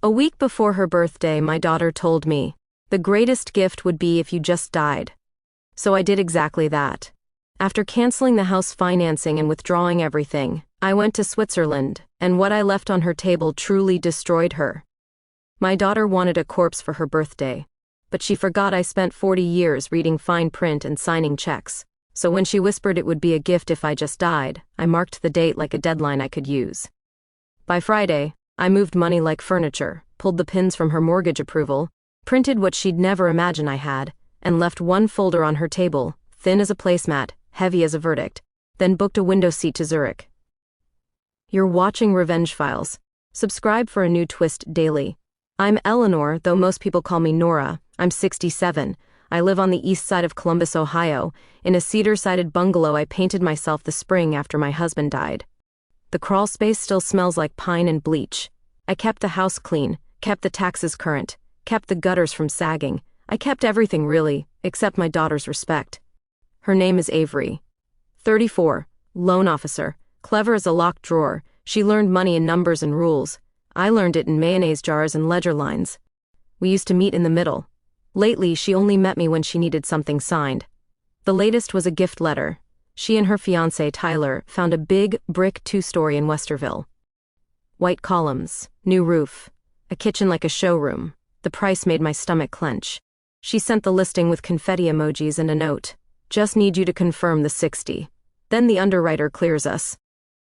A week before her birthday, my daughter told me, "The greatest gift would be if you just died." So I did exactly that. After canceling the house financing and withdrawing everything, I went to Switzerland, and what I left on her table truly destroyed her. My daughter wanted a corpse for her birthday, but she forgot I spent 40 years reading fine print and signing checks. So when she whispered it would be a gift if I just died, I marked the date like a deadline I could use. By Friday, I moved money like furniture, pulled the pins from her mortgage approval, printed what she'd never imagine I had, and left one folder on her table, thin as a placemat, heavy as a verdict, then booked a window seat to Zurich. You're watching Revenge Files. Subscribe for a new twist daily. I'm Eleanor, though most people call me Nora. I'm 67. I live on the east side of Columbus, Ohio, in a cedar-sided bungalow I painted myself the spring after my husband died. The crawl space still smells like pine and bleach. I kept the house clean, kept the taxes current, kept the gutters from sagging. I kept everything really, except my daughter's respect. Her name is Avery. 34, loan officer, clever as a locked drawer. She learned money in numbers and rules. I learned it in mayonnaise jars and ledger lines. We used to meet in the middle. Lately, she only met me when she needed something signed. The latest was a gift letter. She and her fiancé, Tyler, found a big, brick 2-story in Westerville. White columns, new roof, a kitchen like a showroom. The price made my stomach clench. She sent the listing with confetti emojis and a note. "Just need you to confirm the 60. Then the underwriter clears us."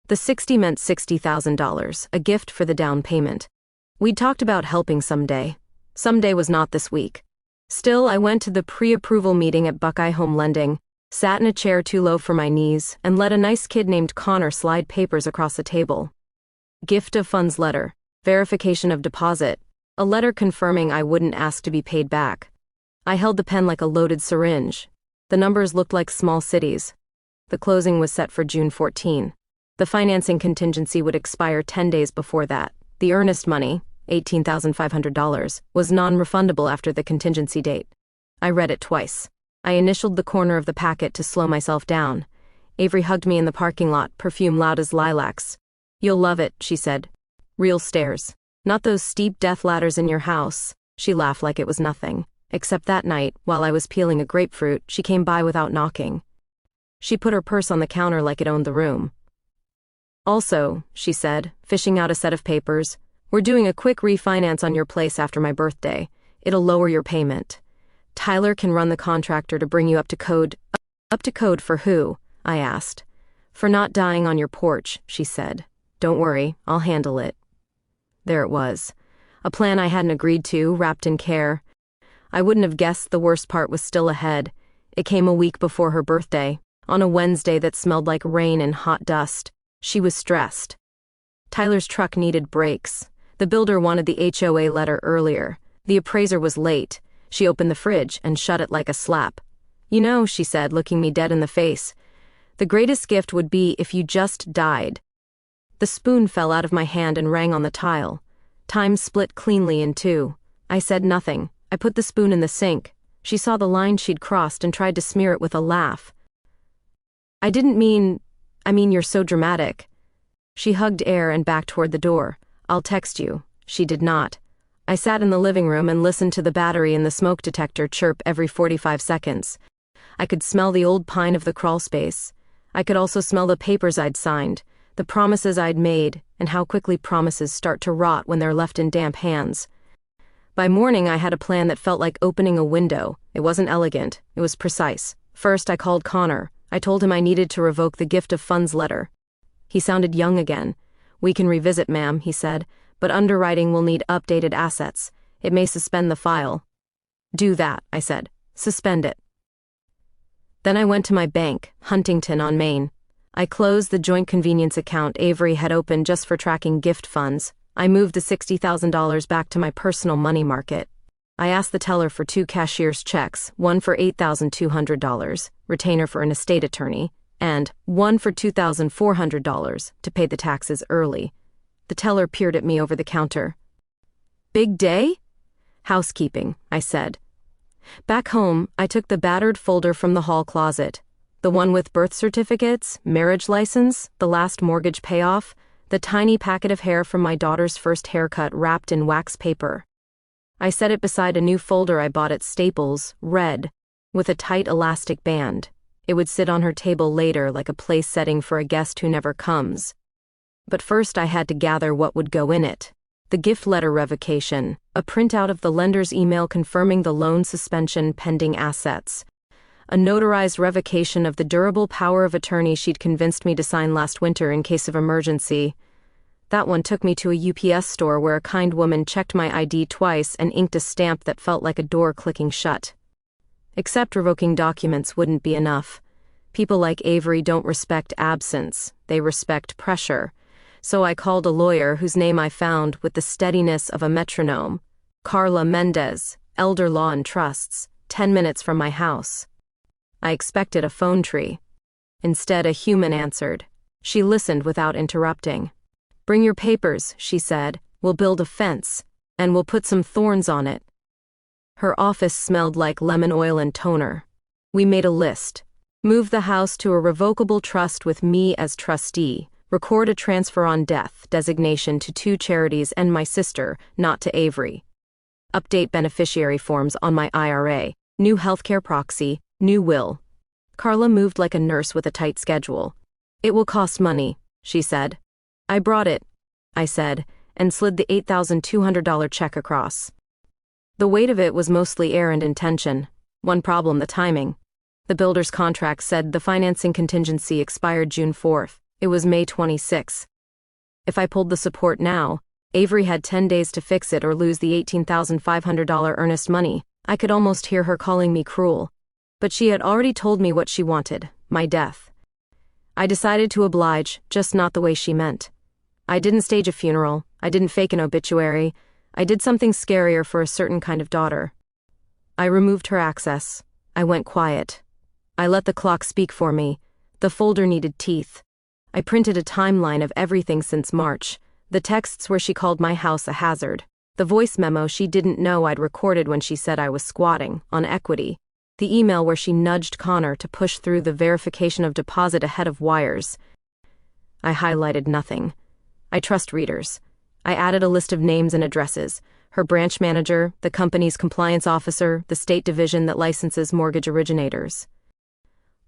The 60 meant $60,000, a gift for the down payment. We'd talked about helping someday. Someday was not this week. Still, I went to the pre-approval meeting at Buckeye Home Lending, sat in a chair too low for my knees, and let a nice kid named Connor slide papers across the table. Gift of funds letter, verification of deposit, a letter confirming I wouldn't ask to be paid back. I held the pen like a loaded syringe. The numbers looked like small cities. The closing was set for June 14. The financing contingency would expire 10 days before that. The earnest money, $18,500, was non-refundable after the contingency date. I read it twice. I initialed the corner of the packet to slow myself down. Avery hugged me in the parking lot, perfume loud as lilacs. "You'll love it," she said. "Real stairs. Not those steep death ladders in your house." She laughed like it was nothing. Except that night, while I was peeling a grapefruit, she came by without knocking. She put her purse on the counter like it owned the room. "Also," she said, fishing out a set of papers, "we're doing a quick refinance on your place after my birthday. It'll lower your payment. Tyler can run the contractor to bring you up to code." "Up to code for who?" I asked. "For not dying on your porch," she said. "Don't worry, I'll handle it." There it was. A plan I hadn't agreed to, wrapped in care. I wouldn't have guessed the worst part was still ahead. It came a week before her birthday, on a Wednesday that smelled like rain and hot dust. She was stressed. Tyler's truck needed brakes. The builder wanted the HOA letter earlier. The appraiser was late. She opened the fridge and shut it like a slap. "You know," she said, looking me dead in the face, "the greatest gift would be if you just died." The spoon fell out of my hand and rang on the tile. Time split cleanly in two. I said nothing. I put the spoon in the sink. She saw the line she'd crossed and tried to smear it with a laugh. I mean, you're so dramatic." She hugged air and backed toward the door. "I'll text you." She did not. I sat in the living room and listened to the battery in the smoke detector chirp every 45 seconds. I could smell the old pine of the crawl space. I could also smell the papers I'd signed, the promises I'd made, and how quickly promises start to rot when they're left in damp hands. By morning, I had a plan that felt like opening a window. It wasn't elegant. It was precise. First, I called Connor. I told him I needed to revoke the gift of funds letter. He sounded young again. "We can revisit, ma'am," he said, "but underwriting will need updated assets. It may suspend the file." "Do that," I said. "Suspend it." Then I went to my bank, Huntington on Main. I closed the joint convenience account Avery had opened just for tracking gift funds. I moved the $60,000 back to my personal money market. I asked the teller for 2 cashier's checks, one for $8,200, retainer for an estate attorney, and one for $2,400 to pay the taxes early. The teller peered at me over the counter. "Big day?" "Housekeeping," I said. Back home, I took the battered folder from the hall closet. The one with birth certificates, marriage license, the last mortgage payoff, the tiny packet of hair from my daughter's first haircut wrapped in wax paper. I set it beside a new folder I bought at Staples, red, with a tight elastic band. It would sit on her table later like a place setting for a guest who never comes. But first I had to gather what would go in it. The gift letter revocation, a printout of the lender's email confirming the loan suspension pending assets, a notarized revocation of the durable power of attorney she'd convinced me to sign last winter in case of emergency. That one took me to a UPS store where a kind woman checked my ID twice and inked a stamp that felt like a door clicking shut. Except revoking documents wouldn't be enough. People like Avery don't respect absence, they respect pressure. So I called a lawyer whose name I found with the steadiness of a metronome. Carla Mendez, Elder Law and Trusts, 10 minutes from my house. I expected a phone tree. Instead, a human answered. She listened without interrupting. "Bring your papers," she said. "We'll build a fence, and we'll put some thorns on it." Her office smelled like lemon oil and toner. We made a list. Move the house to a revocable trust with me as trustee. Record a transfer on death designation to 2 charities and my sister, not to Avery. Update beneficiary forms on my IRA. New healthcare proxy. New will. Carla moved like a nurse with a tight schedule. "It will cost money," she said. "I brought it," I said, and slid the $8,200 check across. The weight of it was mostly air and intention. One problem, the timing. The builder's contract said the financing contingency expired June 4th. It was May 26. If I pulled the support now, Avery had 10 days to fix it or lose the $18,500 earnest money. I could almost hear her calling me cruel. But she had already told me what she wanted, my death. I decided to oblige, just not the way she meant. I didn't stage a funeral, I didn't fake an obituary, I did something scarier for a certain kind of daughter. I removed her access. I went quiet. I let the clock speak for me. The folder needed teeth. I printed a timeline of everything since March, the texts where she called my house a hazard, the voice memo she didn't know I'd recorded when she said I was squatting on equity, the email where she nudged Connor to push through the verification of deposit ahead of wires. I highlighted nothing. I trust readers. I added a list of names and addresses, her branch manager, the company's compliance officer, the state division that licenses mortgage originators.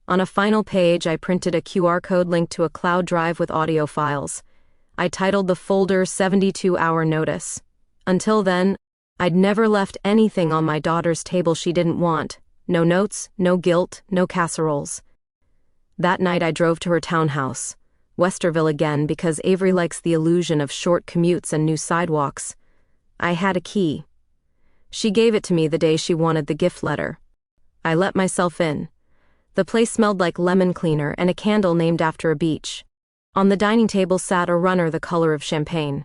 On a final page, I printed a QR code linked to a cloud drive with audio files. I titled the folder 72-hour notice. Until then, I'd never left anything on my daughter's table she didn't want. No notes, no guilt, no casseroles. That night I drove to her townhouse, Westerville again because Avery likes the illusion of short commutes and new sidewalks. I had a key. She gave it to me the day she wanted the gift letter. I let myself in. The place smelled like lemon cleaner and a candle named after a beach. On the dining table sat a runner the color of champagne.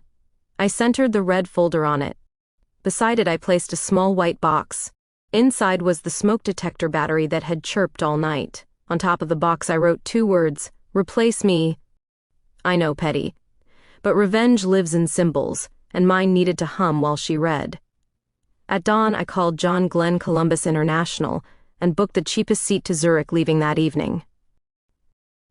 I centered the red folder on it. Beside it I placed a small white box. Inside was the smoke detector battery that had chirped all night. On top of the box I wrote 2 words, "Replace me." I know, petty. But revenge lives in symbols, and mine needed to hum while she read. At dawn I called John Glenn Columbus International and booked the cheapest seat to Zurich leaving that evening.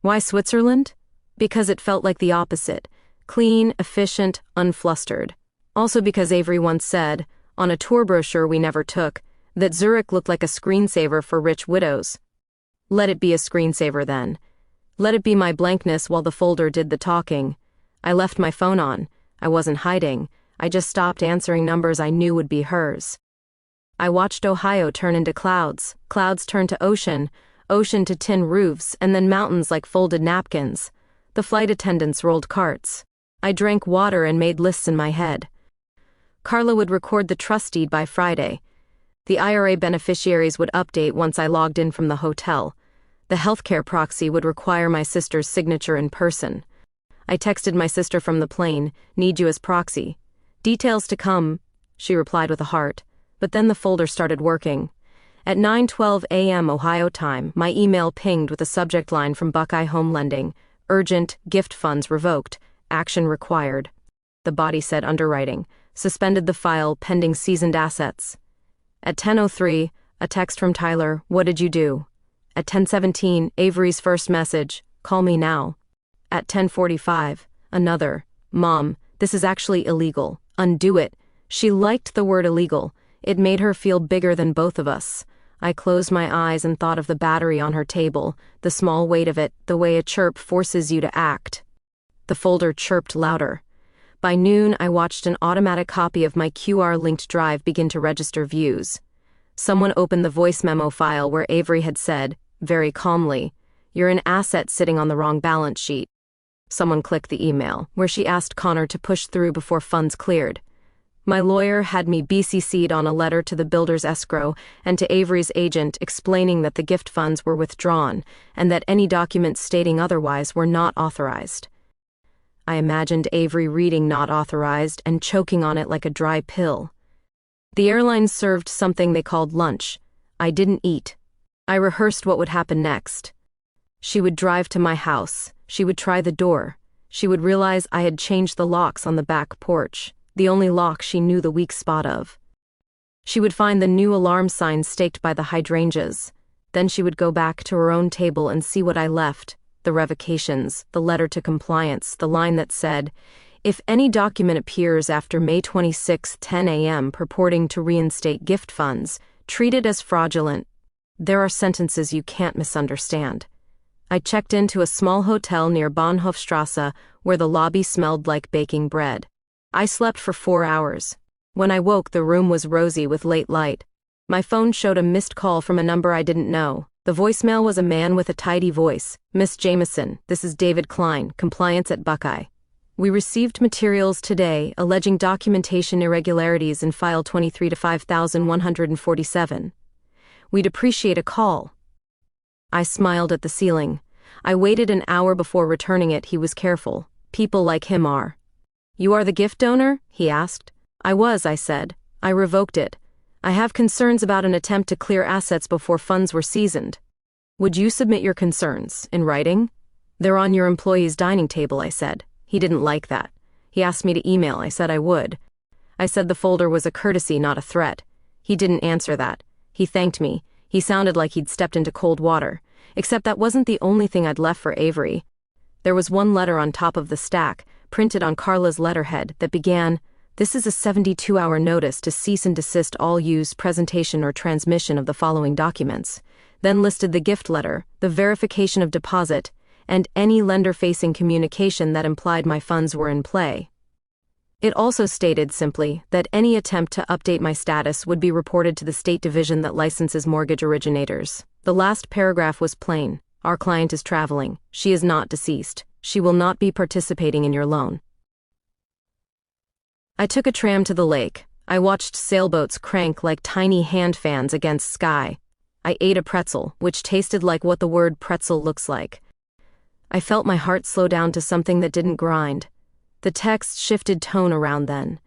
Why Switzerland? Because it felt like the opposite. Clean, efficient, unflustered. Also because Avery once said, on a tour brochure we never took, that Zurich looked like a screensaver for rich widows. Let it be a screensaver then. Let it be my blankness while the folder did the talking. I left my phone on. I wasn't hiding. I just stopped answering numbers I knew would be hers. I watched Ohio turn into clouds, clouds turn to ocean, ocean to tin roofs, and then mountains like folded napkins. The flight attendants rolled carts. I drank water and made lists in my head. Carla would record the trust deed by Friday. The IRA beneficiaries would update once I logged in from the hotel. The healthcare proxy would require my sister's signature in person. I texted my sister from the plane, "Need you as proxy." "Details to come," she replied with a heart. But then the folder started working. At 9:12 a.m. Ohio time, my email pinged with a subject line from Buckeye Home Lending, "Urgent, gift funds revoked, action required." The body said underwriting, "Suspended the file pending seasoned assets." At 10:03, a text from Tyler, "What did you do?" At 10:17, Avery's first message, "Call me now." At 10:45, another, "Mom, this is actually illegal. Undo it." She liked the word illegal. It made her feel bigger than both of us. I closed my eyes and thought of the battery on her table, the small weight of it, the way a chirp forces you to act. The folder chirped louder. By noon, I watched an automatic copy of my QR-linked drive begin to register views. Someone opened the voice memo file where Avery had said, very calmly, "You're an asset sitting on the wrong balance sheet." Someone clicked the email, where she asked Connor to push through before funds cleared. My lawyer had me BCC'd on a letter to the builder's escrow and to Avery's agent explaining that the gift funds were withdrawn and that any documents stating otherwise were not authorized. I imagined Avery reading "not authorized" and choking on it like a dry pill. The airline served something they called lunch. I didn't eat. I rehearsed what would happen next. She would drive to my house. She would try the door. She would realize I had changed the locks on the back porch, the only lock she knew the weak spot of. She would find the new alarm sign staked by the hydrangeas. Then she would go back to her own table and see what I left, the revocations, the letter to compliance, the line that said, "If any document appears after May 26, 10 a.m. purporting to reinstate gift funds, treat it as fraudulent." There are sentences you can't misunderstand. I checked into a small hotel near Bahnhofstrasse where the lobby smelled like baking bread. I slept for 4 hours. When I woke, the room was rosy with late light. My phone showed a missed call from a number I didn't know. The voicemail was a man with a tidy voice. "Miss Jameson, this is David Klein, compliance at Buckeye. We received materials today alleging documentation irregularities in file 23 to 5147. We'd appreciate a call." I smiled at the ceiling. I waited an hour before returning it. He was careful. People like him are. "You are the gift donor?" he asked. "I was," I said. "I revoked it. I have concerns about an attempt to clear assets before funds were seasoned." "Would you submit your concerns in writing?" "They're on your employee's dining table," I said. He didn't like that. He asked me to email. I said I would. I said the folder was a courtesy, not a threat. He didn't answer that. He thanked me. He sounded like he'd stepped into cold water. Except that wasn't the only thing I'd left for Avery. There was one letter on top of the stack, printed on Carla's letterhead, that began, "This is a 72-hour notice to cease and desist all use, presentation, or transmission of the following documents." Then listed the gift letter, the verification of deposit, and any lender-facing communication that implied my funds were in play. It also stated simply that any attempt to update my status would be reported to the state division that licenses mortgage originators. The last paragraph was plain. "Our client is traveling. She is not deceased. She will not be participating in your loan." I took a tram to the lake. I watched sailboats crank like tiny hand fans against sky. I ate a pretzel, which tasted like what the word pretzel looks like. I felt my heart slow down to something that didn't grind. The text shifted tone around then.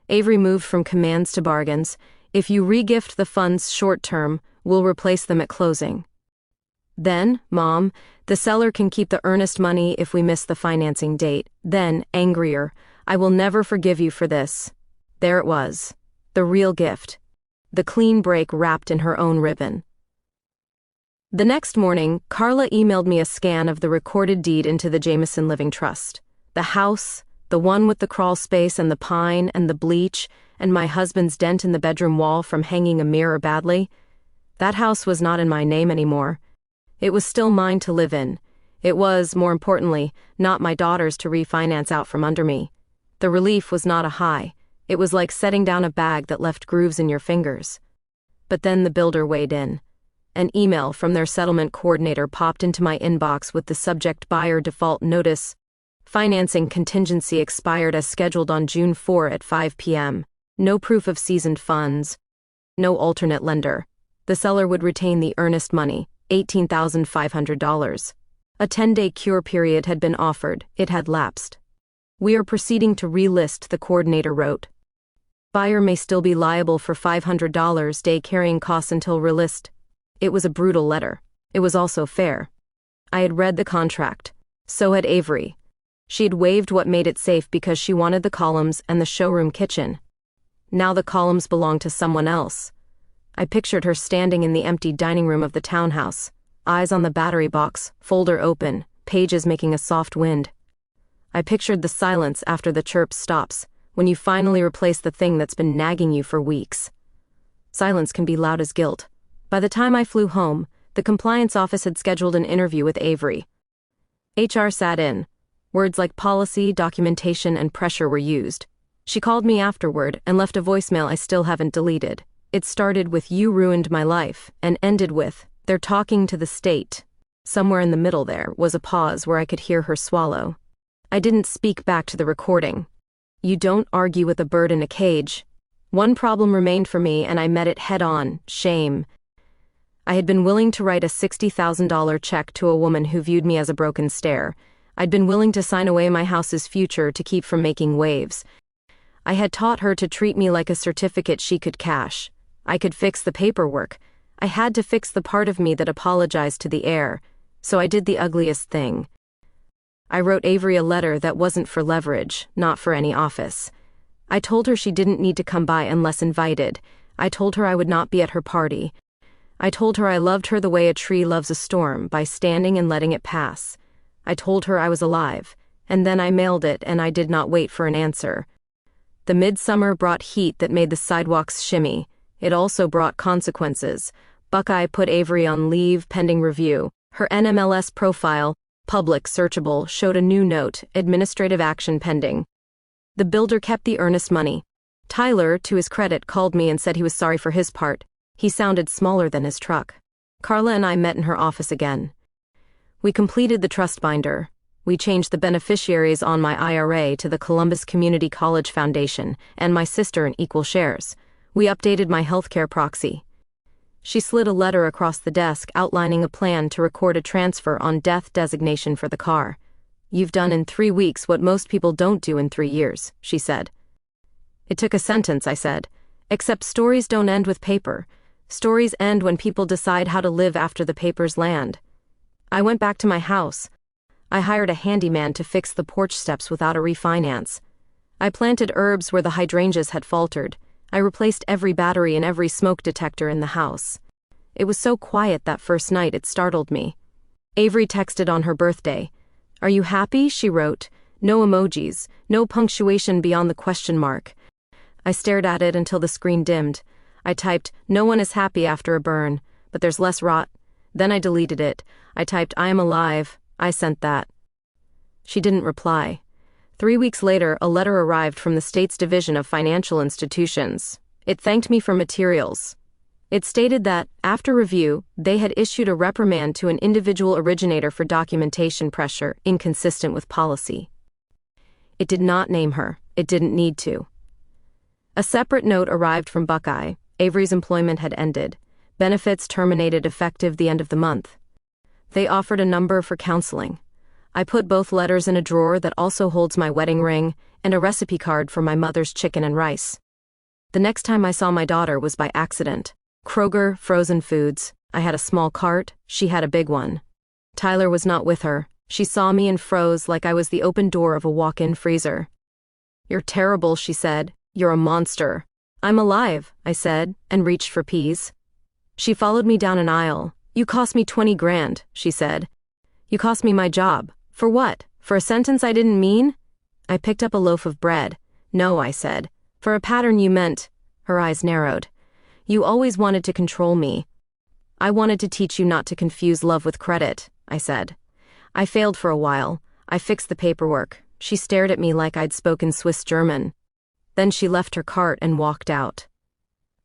Avery moved from commands to bargains. "If you regift the funds short term, we'll replace them at closing. Then, Mom, the seller can keep the earnest money if we miss the financing date." Then, angrier, "I will never forgive you for this." There it was. The real gift. The clean break wrapped in her own ribbon. The next morning, Carla emailed me a scan of the recorded deed into the Jameson Living Trust. The house, the one with the crawl space and the pine and the bleach, and my husband's dent in the bedroom wall from hanging a mirror badly. That house was not in my name anymore. It was still mine to live in. It was, more importantly, not my daughter's to refinance out from under me. The relief was not a high. It was like setting down a bag that left grooves in your fingers. But then the builder weighed in. An email from their settlement coordinator popped into my inbox with the subject buyer default notice. Financing contingency expired as scheduled on June 4 at 5 p.m. No proof of seasoned funds. No alternate lender. The seller would retain the earnest money, $18,500. A 10-day cure period had been offered. It had lapsed. "We are proceeding to relist," the coordinator wrote. "Buyer may still be liable for $500 day carrying costs until relist." It was a brutal letter. It was also fair. I had read the contract. So had Avery. She had waived what made it safe because she wanted the columns and the showroom kitchen. Now the columns belonged to someone else. I pictured her standing in the empty dining room of the townhouse, eyes on the battery box, folder open, pages making a soft wind. I pictured the silence after the chirp stops, when you finally replace the thing that's been nagging you for weeks. Silence can be loud as guilt. By the time I flew home, the compliance office had scheduled an interview with Avery. HR sat in. Words like policy, documentation, and pressure were used. She called me afterward and left a voicemail I still haven't deleted. It started with "You ruined my life" and ended with "They're talking to the state." Somewhere in the middle there was a pause where I could hear her swallow. I didn't speak back to the recording. You don't argue with a bird in a cage. One problem remained for me, and I met it head-on: shame. I had been willing to write a $60,000 check to a woman who viewed me as a broken stair. I'd been willing to sign away my house's future to keep from making waves. I had taught her to treat me like a certificate she could cash. I could fix the paperwork. I had to fix the part of me that apologized to the air. So I did the ugliest thing. I wrote Avery a letter that wasn't for leverage, not for any office. I told her she didn't need to come by unless invited. I told her I would not be at her party. I told her I loved her the way a tree loves a storm, by standing and letting it pass. I told her I was alive, and then I mailed it, and I did not wait for an answer. The midsummer brought heat that made the sidewalks shimmy. It also brought consequences. Buckeye put Avery on leave pending review. Her NMLS profile, public searchable, showed a new note: administrative action pending. The builder kept the earnest money. Tyler, to his credit, called me and said he was sorry for his part. He sounded smaller than his truck. Carla and I met in her office again. We completed the trust binder. We changed the beneficiaries on my IRA to the Columbus Community College Foundation and my sister in equal shares. We updated my healthcare proxy. She slid a letter across the desk outlining a plan to record a transfer on death designation for the car. "You've done in 3 weeks what most people don't do in 3 years," she said. It took a sentence, I said. "Except stories don't end with paper. Stories end when people decide how to live after the papers land." I went back to my house. I hired a handyman to fix the porch steps without a refinance. I planted herbs where the hydrangeas had faltered. I replaced every battery and every smoke detector in the house. It was so quiet that first night it startled me. Avery texted on her birthday. "Are you happy?" she wrote. No emojis, no punctuation beyond the question mark. I stared at it until the screen dimmed. I typed, "No one is happy after a burn, but there's less rot." Then I deleted it. I typed, "I am alive." I sent that. She didn't reply. 3 weeks later, a letter arrived from the state's Division of Financial Institutions. It thanked me for materials. It stated that, after review, they had issued a reprimand to an individual originator for documentation pressure inconsistent with policy. It did not name her. It didn't need to. A separate note arrived from Buckeye. Avery's employment had ended. Benefits terminated effective the end of the month. They offered a number for counseling. I put both letters in a drawer that also holds my wedding ring and a recipe card for my mother's chicken and rice. The next time I saw my daughter was by accident. Kroger, frozen foods. I had a small cart, she had a big one. Tyler was not with her. She saw me and froze like I was the open door of a walk-in freezer. "You're terrible," she said. "You're a monster." "I'm alive," I said, and reached for peas. She followed me down an aisle. "You cost me 20 grand, she said. "You cost me my job." "For what? For a sentence I didn't mean?" I picked up a loaf of bread. "No," I said. "For a pattern you meant." Her eyes narrowed. "You always wanted to control me." "I wanted to teach you not to confuse love with credit," I said. I failed for a while. I fixed the paperwork. She stared at me like I'd spoken Swiss German. Then she left her cart and walked out.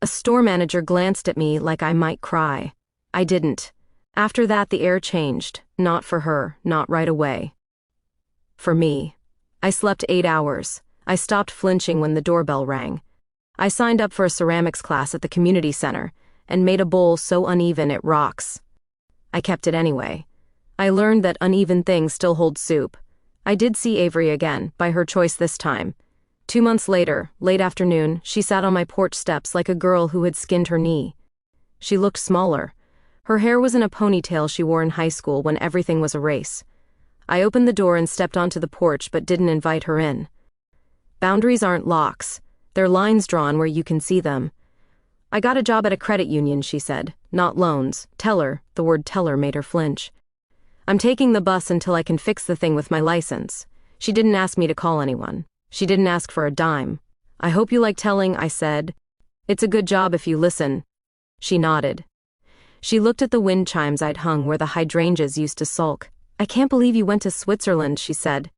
A store manager glanced at me like I might cry. I didn't. After that, the air changed. Not for her, not right away. For me. I slept 8 hours. I stopped flinching when the doorbell rang. I signed up for a ceramics class at the community center and made a bowl so uneven it rocks. I kept it anyway. I learned that uneven things still hold soup. I did see Avery again, by her choice this time. 2 months later, late afternoon, she sat on my porch steps like a girl who had skinned her knee. She looked smaller. Her hair was in a ponytail she wore in high school when everything was a race. I opened the door and stepped onto the porch but didn't invite her in. Boundaries aren't locks. They're lines drawn where you can see them. "I got a job at a credit union," she said. "Not loans. Teller." The word teller made her flinch. "I'm taking the bus until I can fix the thing with my license." She didn't ask me to call anyone. She didn't ask for a dime. I hope you like telling, I said. It's a good job if you listen. She nodded. She looked at the wind chimes I'd hung where the hydrangeas used to sulk. I can't believe you went to Switzerland, she said.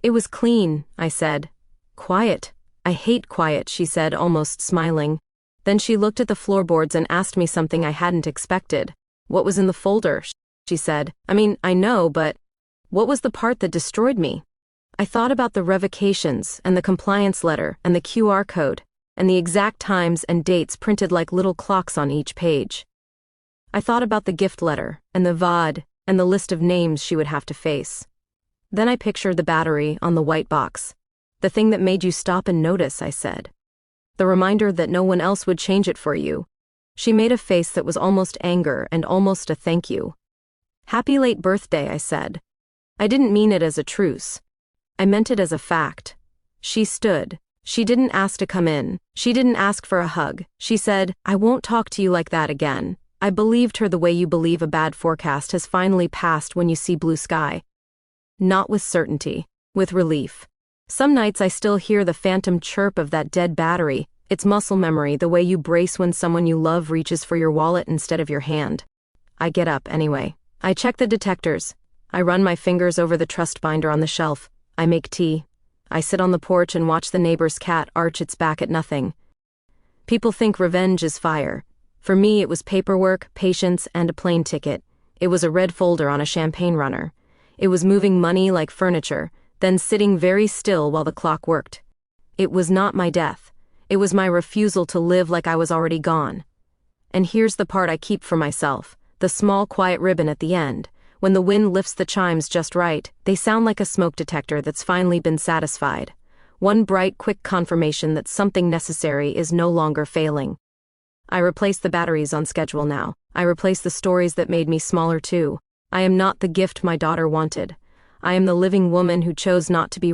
It was clean, I said. Quiet. I hate quiet, she said, almost smiling. Then she looked at the floorboards and asked me something I hadn't expected. What was in the folder? She said. I mean, I know, but what was the part that destroyed me? I thought about the revocations and the compliance letter and the QR code and the exact times and dates printed like little clocks on each page. I thought about the gift letter and the VOD and the list of names she would have to face. Then I pictured the battery on the white box. The thing that made you stop and notice, I said. The reminder that no one else would change it for you. She made a face that was almost anger and almost a thank you. Happy late birthday, I said. I didn't mean it as a truce. I meant it as a fact. She stood. She didn't ask to come in. She didn't ask for a hug. She said, I won't talk to you like that again. I believed her the way you believe a bad forecast has finally passed when you see blue sky. Not with certainty, with relief. Some nights I still hear the phantom chirp of that dead battery. It's muscle memory, the way you brace when someone you love reaches for your wallet instead of your hand. I get up anyway. I check the detectors. I run my fingers over the trust binder on the shelf. I make tea. I sit on the porch and watch the neighbor's cat arch its back at nothing. People think revenge is fire. For me, it was paperwork, patience, and a plane ticket. It was a red folder on a champagne runner. It was moving money like furniture, then sitting very still while the clock worked. It was not my death. It was my refusal to live like I was already gone. And here's the part I keep for myself, the small quiet ribbon at the end. When the wind lifts the chimes just right, they sound like a smoke detector that's finally been satisfied. One bright, quick confirmation that something necessary is no longer failing. I replace the batteries on schedule now. I replace the stories that made me smaller too. I am not the gift my daughter wanted. I am the living woman who chose not to be